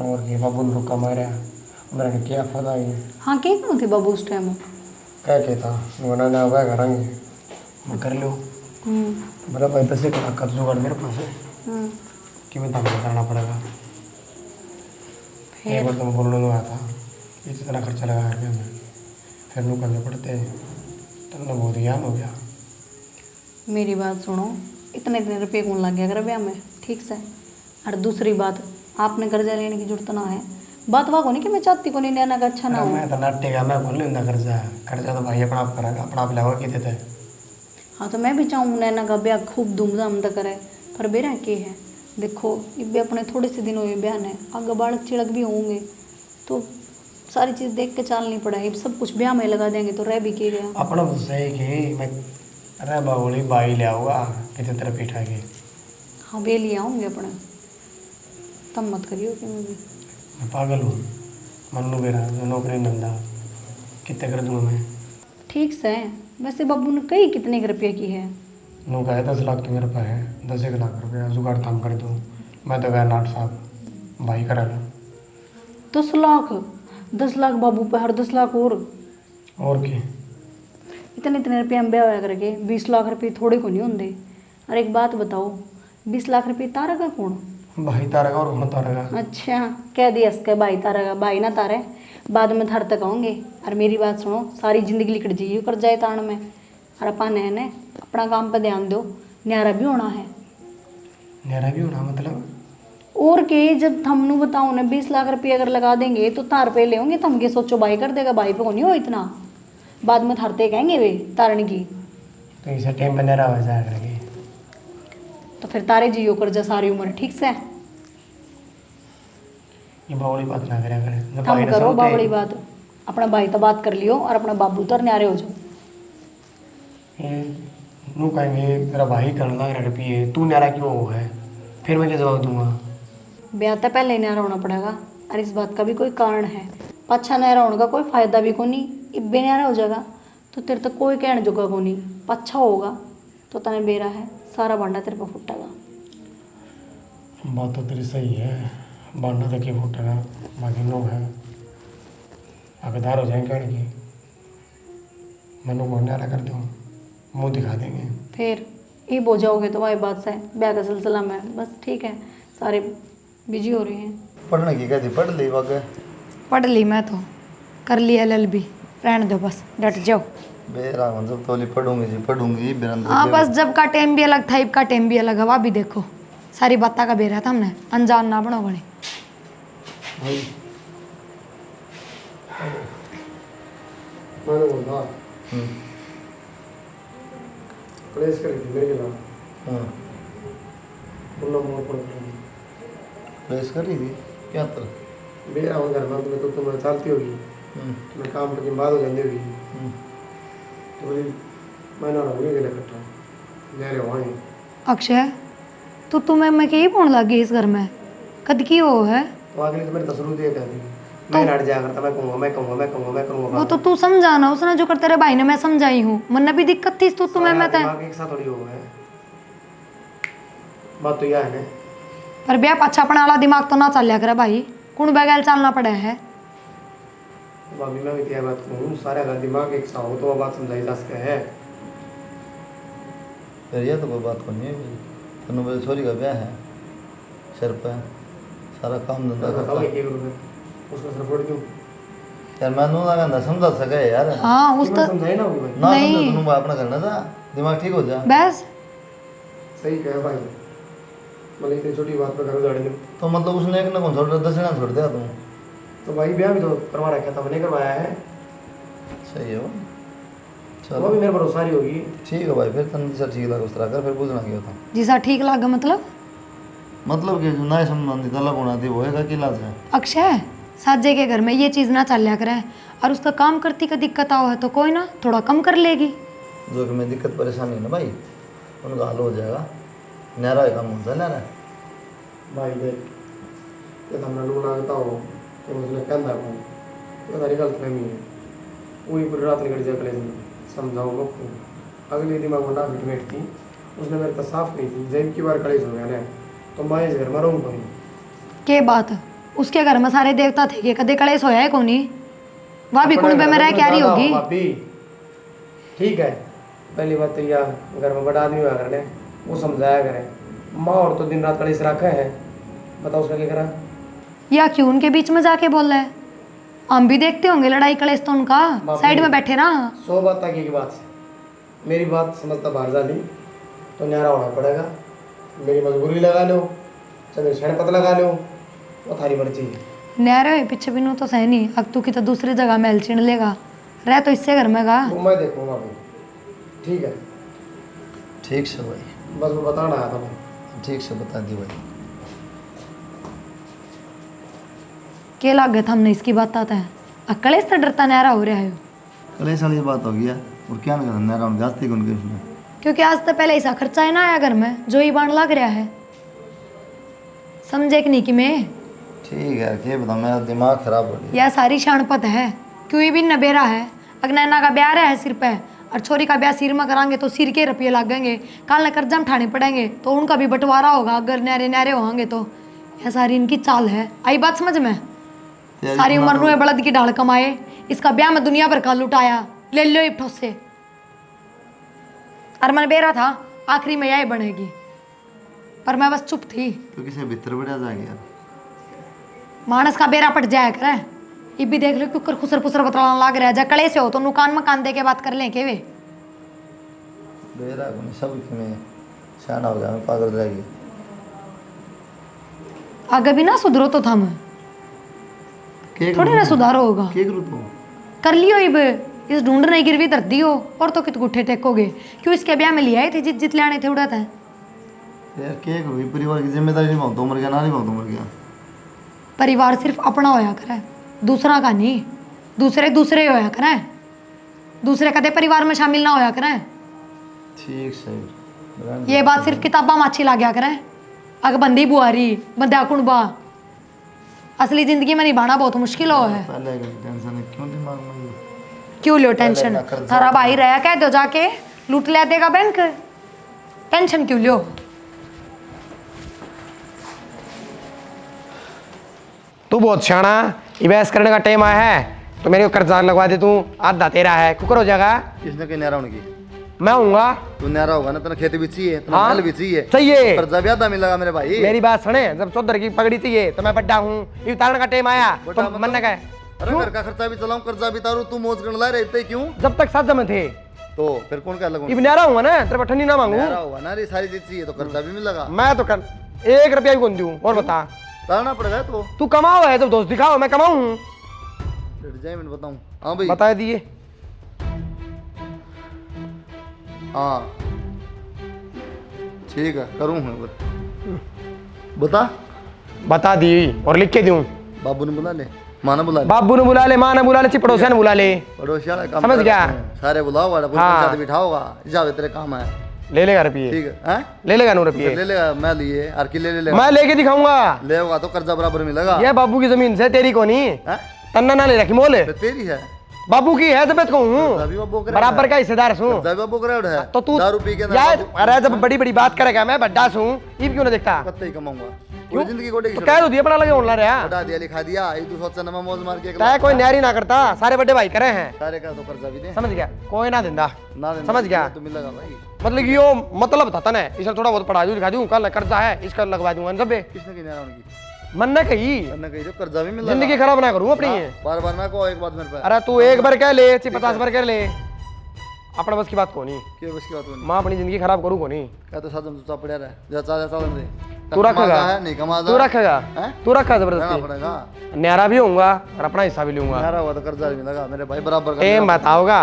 और ये बाबू ने रुका मारा मैंने क्या फायदा ये हाँ क्या क्यों थे बाबू उस टाइम? क्या कहता वरना ना हुआ करेंगे मैं कर लो मेरा भाई 10 लाख का जुगाड़ मेरे पास है कि मैं दाम करना पड़ेगा एक बार तुम बोलने में आया था कि इतना खर्चा लगा है हमें, फिर नु करने पड़ते तुमने बहुत ज्ञान हो गया। मेरी बात सुनो, इतने इतने रुपये कौन लग गया कर ब्याह में, ठीक से। और दूसरी बात, आपने कर्जा लेने की जरूरत ना है। बात वाह को नहीं कि मैं चाहती को नहीं लेना का अच्छा ना हो। मैं तो नाटेगा, मैं कौन लेंदा कर्जा, कर्जा तो भाई अपना आप करेगा, अपना आप लगा के देते। हाँ तो मैं भी चाहूँ नैना का ब्याह खूब धूमधाम से करे, पर बेरा के है देखो, ये अपने थोड़े से दिन हुए ब्याह ने, आगे बालक चिड़क भी होंगे तो सारी चीज़ देख के चलनी पड़ेगी। सब कुछ ब्याह में लगा देंगे तो रह भी के गया। अपना तो सही कि मैं अरे बाबूली बाई ले आऊँगा कितने तरह पीठा के। हाँ वे ले आऊँगे अपने, तब मत करियो कि मैं पागल हूँ, मन्नू मेरा जो नौकरी धंधा कितने कर दूँगा मैं। ठीक से। वैसे बाबू ने कही कितने के रुपये की है? नो कहे 10 लाख तो मेरे पास है, 10 लाख रुपया जुगाड़ काम कर दूँ। मैं तो गया नाट साहब भाई करेगा। 10 लाख? 10 लाख बाबू पे, हर 10 लाख और क्या इतने इतने रुपये हम ब्याह होया करके। 20 लाख रुपये थोड़े को नहीं होंगे। और एक बात बताओ, 20 लाख रुपये तारा का कौन? भाई तारेगा और कौन तारेगा? अच्छा कह दिया इसके भाई तारेगा, भाई ना तारे बाद में थर तक आऊँगे। और मेरी बात सुनो, सारी जिंदगी लिकट जी कर जाए ताण में। और अपन है ने अपना काम पे ध्यान दो, न्यारा भी होना है। न्यारा भी होना मतलब? और के जब हमनू बताओ ना 20 लाख रुपये अगर लगा देंगे तो तार पे ले होंगे, तो हम के सोचो भाई कर देगा, भाई पे को नहीं हो इतना, बाद में थरते कहेंगे वे तारण की। तो इसे टाइम में न्यारा हो जाया करेगी तो फिर तारे जियो कर जा सारी उम्र, ठीक से। ये बावड़ी बात ना करा करे। जब हम भाई ने करो सब बावड़ी बात, अपना भाई तो बात कर लियो और अपना बाबू तो न्यारे हो जाओ। ये नू कहेंगे तेरा भाई करने लग रहा रुपये, तू न्यारा क्यों हो है, फिर मैं क्या जवाब दूंगा? ब्याह तो पहले ही न्यारा होना पड़ेगा। और इस बात का भी कोई कारण है, पाछा न्यारा होने का कोई फायदा भी को नहीं। इब्बे न्यारा हो जाएगा तो तेरे तक कोई कहने जोगा को नहीं, पाछा होगा तो तने बेरा है सारा भांडा तेरे पर फुटेगा। बात तो तेरी सही है, बांधा तक ही फूटेगा, बाकी नो है हकदार हो जाएंगे कहने की। मनु को न्यारा कर दूँ, मुँह दिखा देंगे। फिर ये हो जाओगे तो वही बात से ब्याह का सिलसिला में बस ठीक है, सारे बिजी हो रहे हैं। पढ़ने की कहती पढ़ ली वाकई। पढ़ ली मैं तो, कर ली LLB, रहने दो बस, डट जाओ। बेरा मतलब तोली पढ़ूंगी बिरंद। हाँ बस जब का टाइम भी अलग था, इब का टाइम भी अलग है। वह भी देखो सारी बातें का बेरा था, हमने अनजान ना बनो बने। प्लेस करेगी मेरे खिलाफ, हाँ मुन्ना मोड़ पड़ गई। प्लेस करी थी क्या तर? मेरा हो घर में तो तुम्हें चलती होगी, मैं काम करके बाद हो जाती होगी, तो बोली मैं ना रहूँगी गले इकट्ठा ले रहे वहाँ। अक्षय तो तुम्हें मैं कहीं पौन लग गई इस घर में, कद की हो है? तो अगले तो मेरे तसरू दे कहती मैं लड़ जाया करता, मैं कहूँगा मैं कहूँगा मैं कहूँगा मैं कहूँगा। वो तो तू समझाना, उसने जो कर तेरे भाई ने मैं समझाई हूँ, मन भी दिक्कत थी तो तुम्हें मैं तय। एक साथ थोड़ी हो गए, बात तो यह है ना। पर ब्याह पाछा अपना वाला दिमाग तो ना चलिया करे भाई, कुण बगैर चलना पड़े है। भाभी मैं भी क्या बात कहूँ, सारे अगर दिमाग एक सा हो तो वह बात समझाई जा सके है। फिर यह तो कोई बात को नहीं है, तनु मेरी छोरी का ब्याह है, सिर पे सारा काम धंधा करता है। उसका सर फोड़ दूँ यार, मैं नू ना समझा सके यार। हाँ उस तो समझाई ना होगी भाई, ना नहीं। समझा तनु अपना करना था, दिमाग ठीक हो जा। बस सही कहे भाई, मतलब इतनी छोटी बात पर घर उजाड़ दूँ तो मतलब उसने एक ना कौन छोड़ दक्षिणा छोड़ दिया तुम? तो भाई ब्याह भी तो करवा रखा था, मैंने करवाया है। सही है वो, वो चलो भी मेरे पर सारी होगी। ठीक है भाई, फिर तन सर ठीक लगा उस तरह कर, फिर पूछना क्या था। जी सा ठीक लगा मतलब कि जो नए संबंधित अलग होना थी वो है कि लाज है। अक्षय साजे के घर में ये चीज़ ना चलिया करे, और उसका काम करती का दिक्कत आओ है तो कोई ना थोड़ा कम कर लेगी। जो कि मैं दिक्कत परेशानी है ना भाई, उनका हल हो जाएगा। न्यारा है काम होता है न्यारा। भाई देख जब हमने लू लगता हो तो उसने कहता को तो सारी गलत फहमी है, वही पूरी रात निकल जाए कले समझाओ बप्पू। अगले दिमाग में डाक बैठ थी, उसने मेरे तो साफ नहीं थी, जब की बार कलेज हो गया ना तो मैं इस घर में रहूँ नहीं। के बात उसके घर में सारे देवता थे कि कदे कलेश होया है कोनी, वह भी कुंबे में रह के आ रही होगी। भाभी ठीक है, पहली बात तो यह घर में बड़ा आदमी हुआ करने वो समझाया करे, माँ और तो दिन रात कलेश रखा है, बताओ उसका क्या करा। या क्यों उनके बीच में जाके बोल रहा है? हम भी देखते होंगे लड़ाई कलेश तो उनका, साइड में बैठे ना। 100 बात ताकि की बात से मेरी बात समझता बाहर जा ली तो न्यारा होना पड़ेगा। मेरी मजबूरी लगा लो, चंद्र क्षण पता लगा लो, वो थारी मर्जी है। नहरे हुए पीछे बिनू तो सही नहीं, अब तू की तो दूसरी जगह मैल चिन लेगा, रह तो इससे घर में गा। वो मैं देखूंगा भाई, ठीक है? ठीक से भाई, बस वो बताना आया था मैं। ठीक से बता दी भाई। के लाग गए था हमने इसकी बात आता है, अकले से डरता नहरा हो रहा है। कलेश वाली बात हो गया और क्या ना करना राउंड जाती कौन के उसमें। क्योंकि आज तो पहले ऐसा खर्चा है ना आया घर में, जो ही बाण लग रहा है, समझे कि नहीं कि मैं। ठीक है, क्या बताऊँ, मेरा दिमाग खराब हो गया। यह सारी शानपत है, क्यों भी नबेरा है। अगनैना का ब्याह है सिर पे, और छोरी का ब्याह सिर में करांगे तो सिर के रुपये लगेंगे, काल न कर्जा में ठाने पड़ेंगे तो उनका भी बंटवारा होगा अगर न्यारे न्यारे होंगे तो। यह सारी इनकी चाल है, आई बात समझ में। सारी उम्र नुए बलद की ढाल कमाए, इसका ब्याह में दुनिया भर का लुटाया, ले लो एक ठोस से। और मन बेरा था आखिरी में यही बनेगी, पर मैं बस चुप थी। तो किसी भीतर बढ़िया जा गया मानस का बेरा पट जाया करे। ये भी देख लो कुकर खुसर पुसर बतलाना लाग रहा है, जा कड़े से हो तो नुकान मकान दे के बात कर लें के वे। बेरा को सब में शाना हो गया, मैं पागल जाएगी। आगे भी ना सुधरो तो थम, थोड़ी ना सुधारो होगा। क्या करूँ तो कर लियो इब, इस ढूंढ नहीं गिरवी धर दियो, और तो कित गुट्ठे टेकोगे। क्यों इसके ब्याह में लिया थे, जित जित ले आने थे उड़ा था। यार क्या करूँ, परिवार की जिम्मेदारी निभाऊँ तो मर गया, ना निभाऊँ तो मर गया। परिवार सिर्फ अपना होया करे, दूसरा का नहीं। दूसरे दूसरे होया करे, दूसरे कदे परिवार में शामिल ना होया करे। ठीक सही, ये बात सिर्फ किताबा में अच्छी लग करे। अग बंदी बुआरी बंदा कुणबा, असली जिंदगी में निभाना बहुत मुश्किल हो है। पहले टेंशन है, क्यों दिमाग में ये? क्यों लो टेंशन, थारा भाई रहा कह दो जाके लूट ले देगा बैंक, टेंशन क्यों लो। तू बहुत शाना, ये बहस करने का टाइम आया है तो मेरे को कर्जा लगवा दे तू, आधा तेरा है, कुकर हो जाएगा। किसने कहीं न्यारा उनकी? मैं हूँगा। तू न्यारा होगा ना, तेना खेती भी चाहिए, तेना हाँ? फल भी चाहिए, चाहिए। कर्जा भी आधा मिलेगा मेरे भाई। मेरी बात सुने, जब चौधर की पगड़ी चाहिए तो मैं बड्डा हूँ, ये उतारने का टाइम आया तो मन न गए। अरे घर का खर्चा भी चलाऊं, कर्जा भी तारू, तू मौज करने ला रहे क्यों? जब तक साथ जमे थे तो फिर कौन क्या लगूं? इब न्यारा हूँ ना, तेरे बठनी ना मांगू। न्यारा होगा ना, रे सारी चीज चाहिए तो कर्जा भी मिलेगा। मैं तो कर 1 रुपया भी कौन दूँ, और बता। तारना पड़ेगा तो तू कमाओ है, जब दोस्त दिखाओ, मैं कमाऊँ। मैं बताऊं? हाँ भाई बता दिए। हाँ ठीक है, करूँ बता बता दी और लिख के दूँ। बाबू ने बुला ले, माँ ने बुला ले, बाबू ने बुला ले, माँ ने बुला ले, पड़ोसिया ने बुला ले, पड़ोसी वाला काम समझ कर गया? रखे हैं। सारे बुलाओ, हाँ। बिठाओगा, जावे तेरे काम है। ले लेगा रुपये। ठीक है, हैं? ले लेगा 9 रुपये। ले लेगा, मैं लिए और किले ले लेगा। मैं लेके दिखाऊंगा। ले होगा तो कर्जा बराबर मिलेगा। ये बाबू की जमीन से, तेरी को नहीं। हैं? तन्ना ना ले रखी मोल, तो तेरी है, बाबू की है, तबियत को कर्जा हूँ, भी बाबू का बराबर का हिस्सेदार हूँ। कर्जा भी बाबू का है। तो तू दारू पी के यार, अरे जब बड़ी बड़ी बात करेगा, मैं बड्डा हूँ, ये क्यों ना देखता। कत्ते ही कमाऊंगा, क्यों? पूरी जिंदगी कोटे की तो कह दो दिया पड़ा लगे ऑनलाइन रहा, छोड़ा दिया, लिखा दिया, ये तू सोचा ना मैं मौज मार के तय कोई न्यारी ना करता, सारे बड़े भाई करे हैं, सारे का तो कर्जा भी दे, समझ गया? कोई ना दिंदा, ना देना समझ गया? तो मिलेगा भाई। मतलब कि यो मतलब था ना, इसे थोड़ा बहुत पढ़ा दूँ, लिखा दूँ, कल कर्जा है इसका लगवा दूंगा सब। किसने की न्यारा उनकी? मन न कही, करना कही तो कर्जा भी मिलेगा। जिंदगी खराब ना करूँ अपनी। बार बार ना कहो एक बात मेरे पे। अरे तू एक बार कह ले, 50 बार कह ले, अपना बस की बात को नहीं। क्यों बस की बात होनी? माँ अपनी जिंदगी खराब करूँ को नहीं। क्या तो साधन चुपचाप पड़ा रहा, जा चाल चाल रे, तू रखेगा, नहीं कमा तू रखेगा, हैं? तू रखा रहना जबरदस्ती। पड़ेगा। न्यारा भी होऊंगा और अपना हिस्सा भी लूंगा। न्यारा हुआ तो कर्जा भी मिलेगा मेरे भाई, बराबर का एम मिलेगा। बताओगा,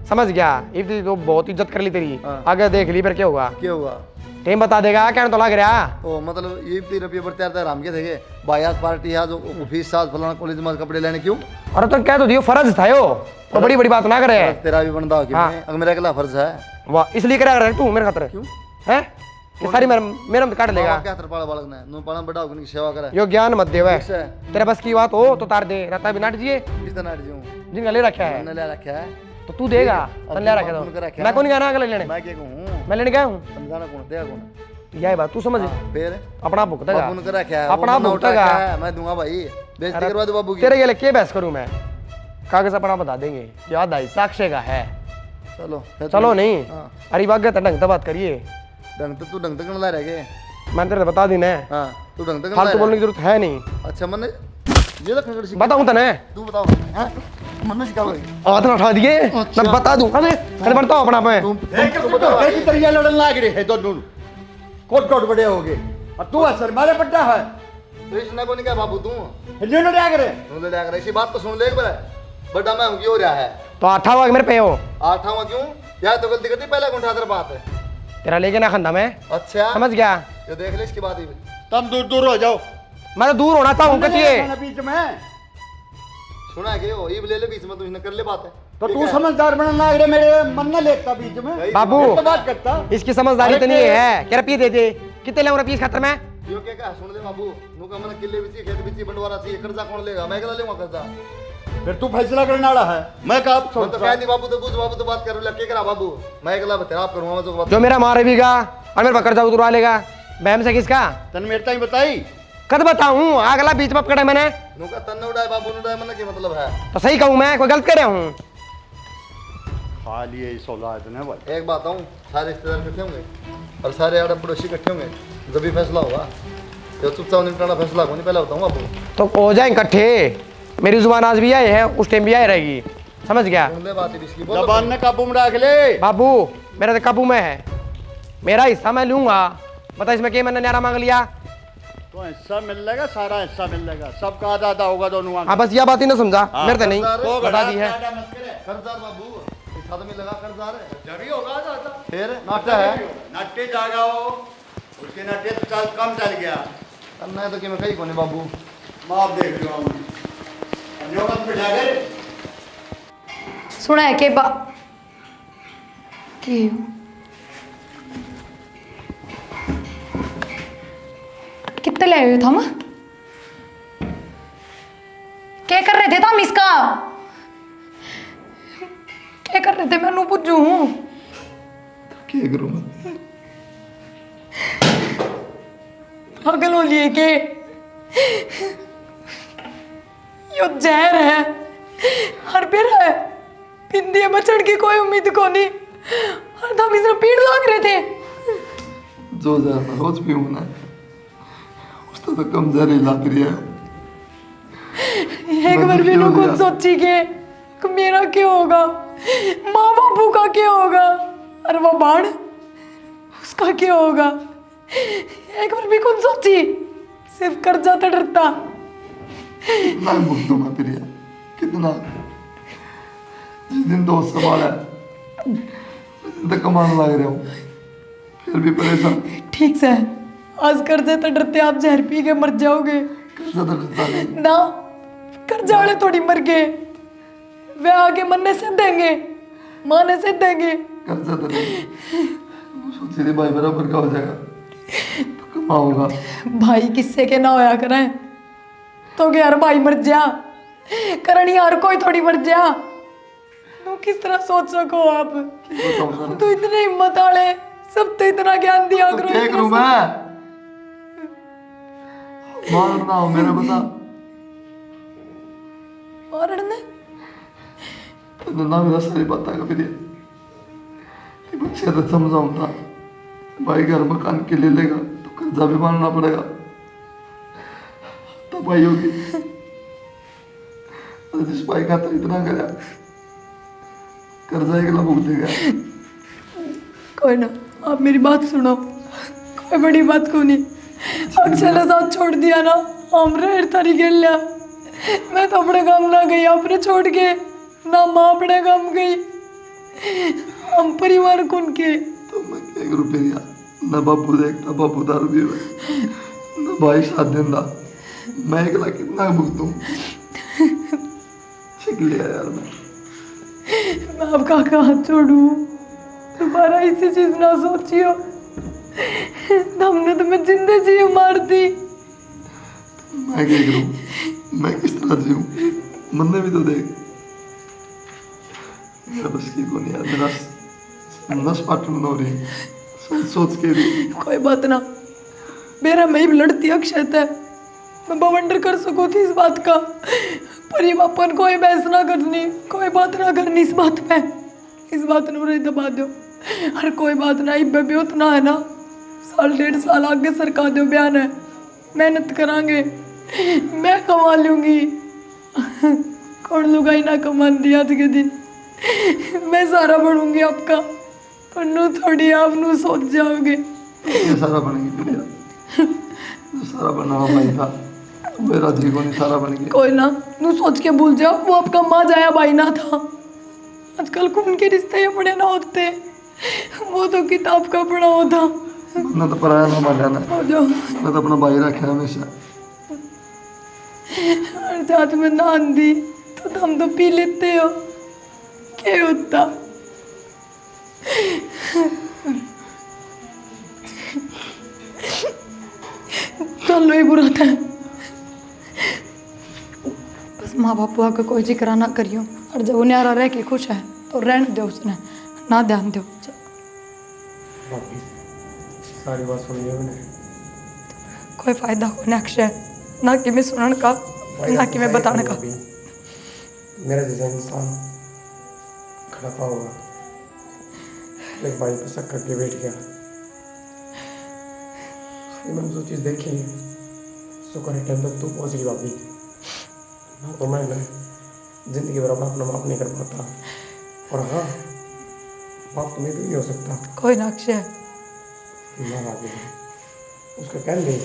समझ गया? इतनी तो बहुत इज्जत कर ली तेरी, हाँ। आगे देख ली फिर क्या होगा। क्या होगा? टेम बता देगा, कहने तो लग रहा। तो मतलब ये 3 रुपये पर तैयार तैयार हम के थे भाई, आज पार्टी है जो ऑफिस साथ फलाना कॉलेज में कपड़े लेने क्यों? और तो कह तो दियो, फर्ज था यो, तो बड़ी बड़ी बात ना करे। तेरा भी बनता हो कि हाँ। अगर मेरा अकेला फर्ज है। वाह, इसलिए करा रहा तू मेरे खातिर, क्यों? है? ये सारी मेरा काट लेगा। क्या तरपाड़ा बालक ने नो पाला बड़ा होकर सेवा करे। यो ज्ञान मत देवे, किससे? तेरे बस की बात हो तो तार दे, रहता भी नाट जिए किस तरह नाट जीऊं? जिनका ले रखा है मैंने ले रखा है तो तू देगा। अब तन ले रखा कौन कर तो रखा मैं है? कौन गया ना अगले लेने, मैं क्या कहूँ? मैं लेने गया हूँ। समझाना कौन देगा कौन? यह बात तू समझ, फिर अपना भुगतेगा, बाबू ने कर रखा है, अपना वो बंदा उठा भुगतेगा। रखा है, मैं दूंगा भाई, बेइज्जती करवा दो बाबू की। तेरे लिए क्या बहस करूं मैं, कागज अपना बता देंगे, याद आई साक्ष्य का है। चलो चलो नहीं, हाँ। अरे बात ढंग से बात करिए, ढंग तो तू ढंग तक ला रह गए। मैंने तेरे बता दी ना, हाँ तू ढंग तक फालतू बोलने की जरूरत है नहीं। अच्छा मैंने ये तो खंगड़ सिखा बताऊं तने तू बताओ हैं मन सिखा भाई हाथ ना उठा दिए मैं बता दूं अरे कर बनता हूं अपना मैं तू बता एक तरिया लड़न लाग रहे हैं दोनों कोट कोट बड़े हो गए और तू असर मारे पट्टा है तो इसने को नहीं कहा बाबू तू हिलने लड़ा करे तू ले जाकर इसी बात तो सुन ले एक बार बड़ा मैं हूं क्यों हो रहा है तो आठा हुआ मेरे पे हो आठावा क्यों यार तो गलती करती पहले कौन उठा बात है तेरा लेके ना खंदा मैं अच्छा समझ गया ये देख ले इसकी बात ही तुम दूर दूर हो जाओ मैं तो दूर होना चाहूं कतिए बीच में सुना है कि वो ये ले ले बीच में तुझने कर ले बात है तो तू समझदार बनना लाग रहे मेरे मन न लेता बीच में बाबू ये तो बात करता इसकी समझदारी तो नहीं है क्या रुपये दे दे कितने ले रुपये खातर में यो क्या कहा सुन ले बाबू नु का मन किले बिची खेत बिची बंटवारा चाहिए कर्जा कौन लेगा मैं अकेला लूंगा कर्जा फिर तू फैसला करने वाला है मैं कहा मैं तो कह दी बाबू तो कुछ बाबू तो बात कर ले करा बाबू मैं अकेला बता आप करूंगा मैं तो बात जो मेरा मारे भी गा और मेरे पकड़ जाऊ उतरवा लेगा बहम से किसका तन मेरे ताई बताई कद बताऊं अगला बीच में पकड़ा मैंने नु का तन उड़ाए बाबू ने उड़ाए मन के मतलब है तो सही कहूं मैं कोई गलत कह रहा हूं खाली यही औलाद ने भाई एक बात हूँ सारे रिश्तेदार इकट्ठे होंगे और सारे आड़े पड़ोसी इकट्ठे होंगे जब भी फैसला होगा जो चुपचाप निपटाना फैसला होगा नहीं पहले बताऊँ आपको तो हो जाए इकट्ठे मेरी जुबान आज भी आए है उस टाइम भी आए रहेगी समझ गया सुन ले बात ही इसकी बोलो जबान ने काबू में रख ले बाबू मेरा तो काबू में है मेरा हिस्सा मैं लूंगा बता इसमें क्या मैंने न्यारा मांग लिया तो हिस्सा मिल लेगा सारा हिस्सा मिल लेगा सबका आधा आधा होगा दोनों हाँ बस यह बात ही ना समझा मेरे तो नहीं कर्जदार बता दी है कर्जदार बाबू इस आदमी लगा कर्जदार है जब ही होगा आधा फिर नाटा है नाट्य जागा हो उसके नाट्य तो चल कम चल गया मैं तो कि मैं कहीं को नहीं बाबू माफ देख रहा हूँ जोगत बिठा गए सुना है के बा कि कितने ले आए थे हम क्या कर रहे थे तुम इसका क्या कर रहे थे मैं पूछू क्या करूँ मैं पागल हो लिए के यो जहर है हर फिर है पिंदी बचड़ की कोई उम्मीद को नहीं हर दम इसने पीड़ लाग रहे थे जो जा मैं रोज भी हूँ ना उसको तो कम जहरीला प्रिया एक बार भी नो कौन सोची के कि मेरा क्या होगा माँ बापू का क्या होगा और वो बाढ़ उसका क्या होगा एक बार भी कौन सोची सिर्फ कर्जा तो डरता कितना भुगतू मैं प्रिया कितना जिस दिन दोस्त संभाला तो कमाने लग रहा हूँ फिर भी परेशान ठीक से आज कर्जे तो डरते आप जहर पी के मर जाओगे कर्जा तो डरता नहीं ना कर्जा वाले थोड़ी मर गए वे आगे मरने से देंगे माने से देंगे कर्जा तो नहीं सोच रही भाई बराबर का हो जाएगा तो कमाऊंगा भाई किससे के ना होया करें तो यार भाई मर जा करण यार कोई थोड़ी मर जा तो किस तरह सोच सको आप हम तो इतने हिम्मत वाले सब तो इतना ज्ञान दिया करो क्या करूं मैं मारना हो मेरा बता और ने तो ना मेरा सारी बात का फिर ये बच्चे तो समझाऊंगा भाई घर मकान के लिए लेगा तो कर्जा भी मानना पड़ेगा तो भाई होगी तो जिस भाई का तो इतना करा कर्जा एक भुगत देगा कोई ना आप मेरी बात सुनो कोई बड़ी बात को नहीं अक्षर साथ छोड़ दिया ना हमरे तारी खेल लिया मैं तो अपने काम ना गई अपने छोड़ के ना माँ अपने काम गई हम परिवार कौन के तो मैं क्या करूं फिर यार न बापू देखता बापू दारू भी न भाई साथ देंदा मैं अकेला कितना भुगतूं सीख लिया यार मैं आपका हाथ छोड़ू दोबारा इसी चीज ना सोचियो हमने तुम्हें जिंदे जी मार दी मैं क्या करूं मैं किस तरह जीऊं मन में भी तो देख मेरा बस की को नहीं यार मेरा नस पाटन हो रही सोच सोच के भी कोई बात ना मेरा मैं ही लड़ती अक्षत है मैं बवंडर कर सकूँ थी इस बात का पर ये अपन कोई बहस ना करनी कोई बात ना करनी इस बात पे इस बात ने उन्हें दबा दो हर कोई बात ना इब्बे भी उतना है ना साल 1.5 साल आगे सरका दो बयान है मेहनत करांगे मैं कमा लूंगी। कौन लुगाई ना कमान दिया आज के दिन। मैं सारा बनूंगी आपका, पर नू थोड़ी आप नू सोच जाओगे। ये सारा बनेगी प्रिया, जो सारा बना हुआ भाई था मेरा जी को नहीं सारा बन गया। कोई ना, नू सोच के भूल जाओ, वो आपका माँ जाया भाई ना था। आजकल खून के रिश्ते ये बड़े ना होते, वो तो किताब का पढ़ा होता। मैं तो पराया ना मान जाना, हो जाओ। मैं तो अपना भाई रखा हमेशा। हर जात में नान दी तो हम तो पी लेते हो, क्या होता। चलो ही बुरा था, बस माँ बापू का कोई जिक्र ना करियो। और जब वो न्यारा रह के खुश है तो रहने दो, उसने ना ध्यान दो। भाभी सारी बात सुन लिया मैंने। कोई फायदा हो ना अक्षय, ना कि मैं सुनने का, ना कि मैं बताने का। भाभी, मेरा जैसा इंसान खड़ा होगा, एक भाई पे शक करके बैठ गया। ये मैंने जो चीज़ देखी है, शुक्र है टाइम तक तू पहुँच गई भाभी। ना तो मैं जिंदगी भर अपना माफ नहीं कर पाता, और हाँ माफ तुम्हें भी नहीं हो सकता। कोई ना अक्षय, ना भाभी, उसका कह दे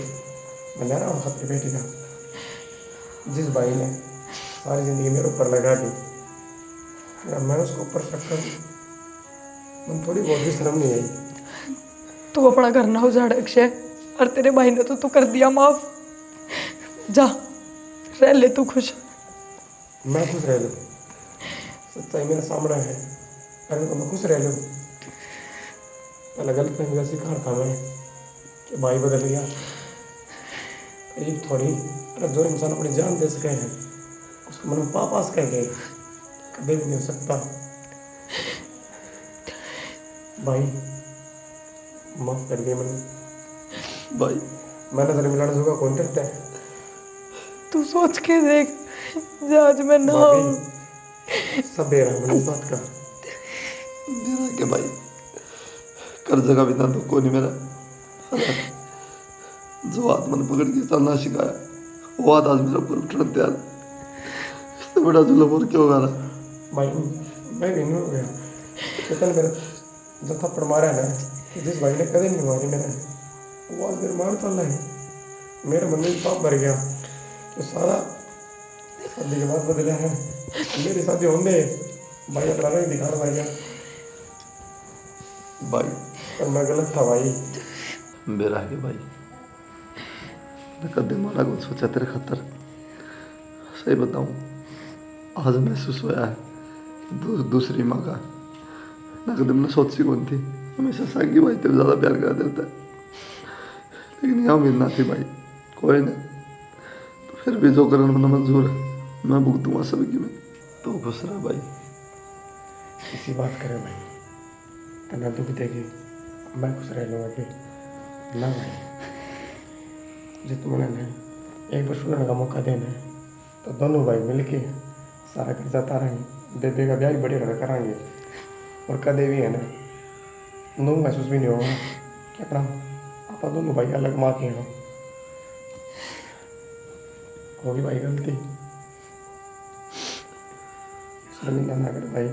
मैं ले रहा हूँ खतरे बेटी का। जिस भाई ने सारी जिंदगी मेरे ऊपर लगा दी, फिर अब मैं उसको ऊपर शक करूँ, मन थोड़ी बहुत भी शर्म नहीं आई। तू अपना घर ना उजाड़ अक्षय, और तेरे भाई ने तो तू कर दिया माफ। जा रह ले तू खुश। मैं खुश रह लूँ, सच्चाई मेरे सामने है, अरे तो मैं खुश रह लूँ। पहले गलत फहमी का शिकार था मैं कि भाई बदल गया, करीब थोड़ी। अरे जो इंसान अपनी जान दे सके है उसको मन में पास कह गए, कभी भी नहीं हो सकता। भाई माफ कर दिया मैंने भाई मैंने तेरे मिलाने जुगा कॉन्टेक्ट है। तू सोच के देख, आज मैं ना भाभी सब दे रहा हूँ मैंने इस बात का। मेरा के भाई कर्ज का भी था तो कोई नहीं मेरा। जो हाथ मन पकड़ के चलना सिखाया वो हाथ आज मेरा ऊपर उठना तैयार। इससे बड़ा जुल्म और क्या होगा ना। भाई मैं भी नहीं हो गया, चेतन मेरा जो थप्पड़ मारा है ना, जिस भाई ने कदम नहीं मारी मैंने, वो आज मेरे मार चल रहा है। मेरे मन में पाप भर गया कि सारा शादी के बाद बदला है। मेरी शादी होने भाई अपना रंग दिखा रहा भाई भाई पर मैं गलत था भाई। मेरा है भाई, मैं कदम मारा को सोचा तेरे खातर। सही बताऊं आज महसूस हुआ है दूसरी माँ का ना कदम ने सोची कौन थी। हमेशा सांगी भाई तेरे ज़्यादा प्यार करा देता है, लेकिन यहाँ उम्मीद ना थी भाई। कोई नहीं, तो फिर भी जो करना मना मंजूर है, मैं भुगतूंगा सबकी में। तो खुश रहा भाई। इसी बात करे भाई, तना दुख देगी मैं खुश रह लूँगा कि ना भाई। जो तुमने ना एक बार सुनने का मौका देना है तो दोनों भाई मिलके सारा कर्जा तारेंगे, बेबे का ब्याह भी बड़े घर कराएंगे। और कदे भी है ना नो महसूस भी नहीं होगा कि अपना आप दोनों भाई अलग माँ के हैं। होगी भाई गलती, शर्मिंदा ना कर भाई।